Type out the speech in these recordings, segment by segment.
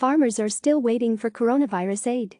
farmers are still waiting for coronavirus aid.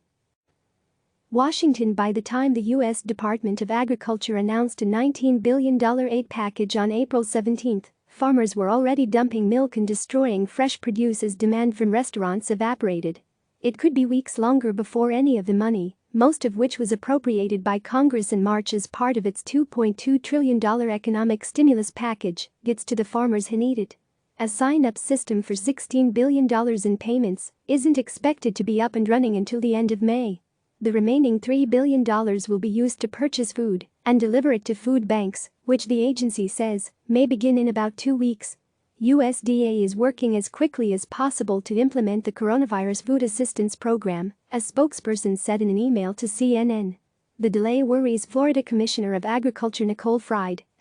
Washington. By the time the U.S. Department of Agriculture announced a $19 billion aid package on April 17, farmers were already dumping milk and destroying fresh produce as demand from restaurants evaporated. It could be weeks longer before any of the money, most of which was appropriated by Congress in March as part of its $2.2 trillion economic stimulus package, gets to the farmers who need it. A sign-up system for $16 billion in payments isn't expected to be up and running until the end of May. The remaining $3 billion will be used to purchase food and deliver it to food banks, which the agency says may begin in about 2 weeks. USDA is working as quickly as possible to implement the coronavirus food assistance program, a spokesperson said in an email to CNN. The delay worries Florida Commissioner of Agriculture Nicole,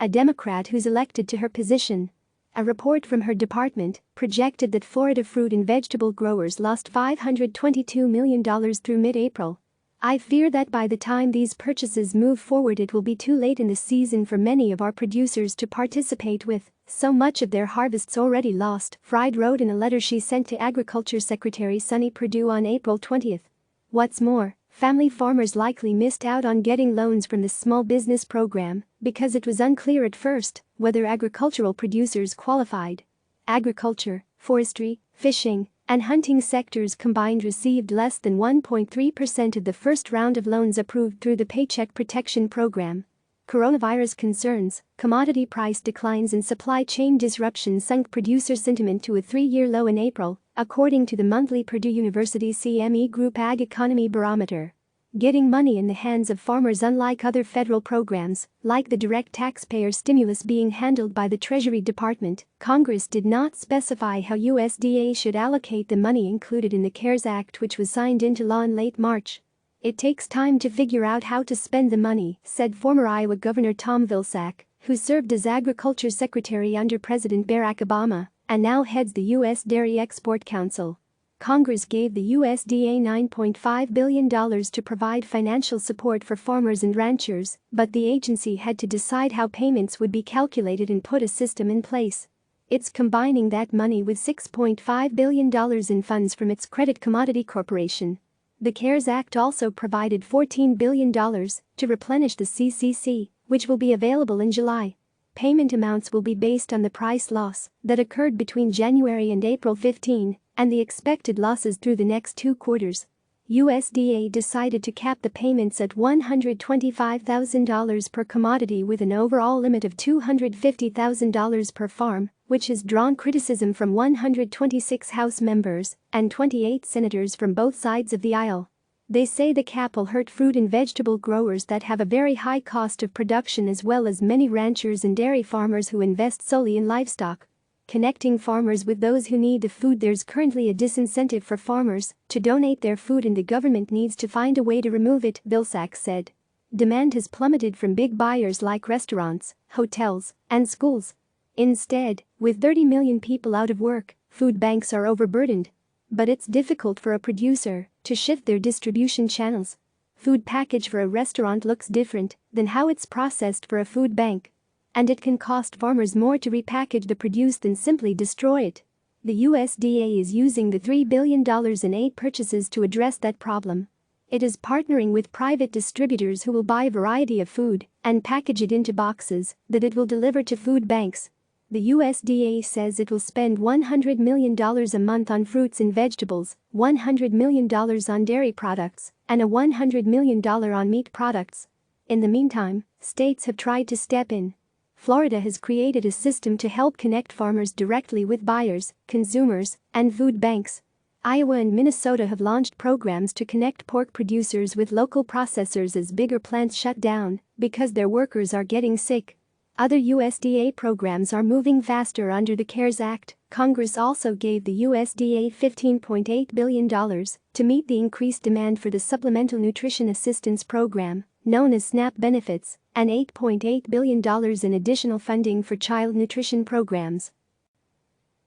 a Democrat who's elected to her position. A report from her department projected that Florida fruit and vegetable growers lost $522 million through mid-April. I fear that by the time these purchases move forward it will be too late in the season for many of our producers to participate with so much of their harvests already lost, Fried wrote in a letter she sent to Agriculture Secretary Sonny Perdue on April 20. What's more, family farmers likely missed out on getting loans from the small business program because it was unclear at first whether agricultural producers qualified. Agriculture, forestry, fishing, and hunting sectors combined received less than 1.3% of the first round of loans approved through the Paycheck Protection Program. Coronavirus concerns, commodity price declines and supply chain disruptions sunk producer sentiment to a 3-year low in April, according to the monthly Purdue University CME Group Ag Economy Barometer. Getting money in the hands of farmers, unlike other federal programs, like the direct taxpayer stimulus being handled by the Treasury Department, Congress did not specify how USDA should allocate the money included in the CARES Act, which was signed into law in late March. It takes time to figure out how to spend the money, said former Iowa Governor Tom Vilsack, who served as Agriculture Secretary under President Barack Obama and now heads the U.S. Dairy Export Council. Congress gave the USDA $9.5 billion to provide financial support for farmers and ranchers, but the agency had to decide how payments would be calculated and put a system in place. It's combining that money with $6.5 billion in funds from its Credit Commodity Corporation. The CARES Act also provided $14 billion to replenish the CCC, which will be available in July. Payment amounts will be based on the price loss that occurred between January and April 15 and the expected losses through the next 2 quarters. USDA decided to cap the payments at $125,000 per commodity with an overall limit of $250,000 per farm, which has drawn criticism from 126 House members and 28 senators from both sides of the aisle. They say the cap will hurt fruit and vegetable growers that have a very high cost of production, as well as many ranchers and dairy farmers who invest solely in livestock. Connecting farmers with those who need the food. There's currently a disincentive for farmers to donate their food, and the government needs to find a way to remove it, Vilsack said. Demand has plummeted from big buyers like restaurants, hotels, and schools. Instead, with 30 million people out of work, food banks are overburdened. But it's difficult for a producer to shift their distribution channels. Food package for a restaurant looks different than how it's processed for a food bank. And it can cost farmers more to repackage the produce than simply destroy it. The USDA is using the $3 billion in aid purchases to address that problem. It is partnering with private distributors who will buy a variety of food and package it into boxes that it will deliver to food banks. The USDA says it will spend $100 million a month on fruits and vegetables, $100 million on dairy products, and $100 million on meat products. In the meantime, states have tried to step in. Florida has created a system to help connect farmers directly with buyers, consumers, and food banks. Iowa and Minnesota have launched programs to connect pork producers with local processors as bigger plants shut down because their workers are getting sick. Other USDA programs are moving faster under the CARES Act. Congress also gave the USDA $15.8 billion to meet the increased demand for the Supplemental Nutrition Assistance Program, known as SNAP benefits, and $8.8 billion in additional funding for child nutrition programs.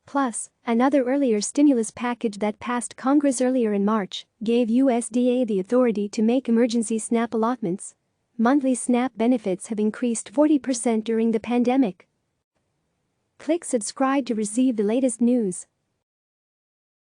Plus, another earlier stimulus package that passed Congress earlier in March gave USDA the authority to make emergency SNAP allotments. Monthly SNAP benefits have increased 40% during the pandemic. Click subscribe to receive the latest news.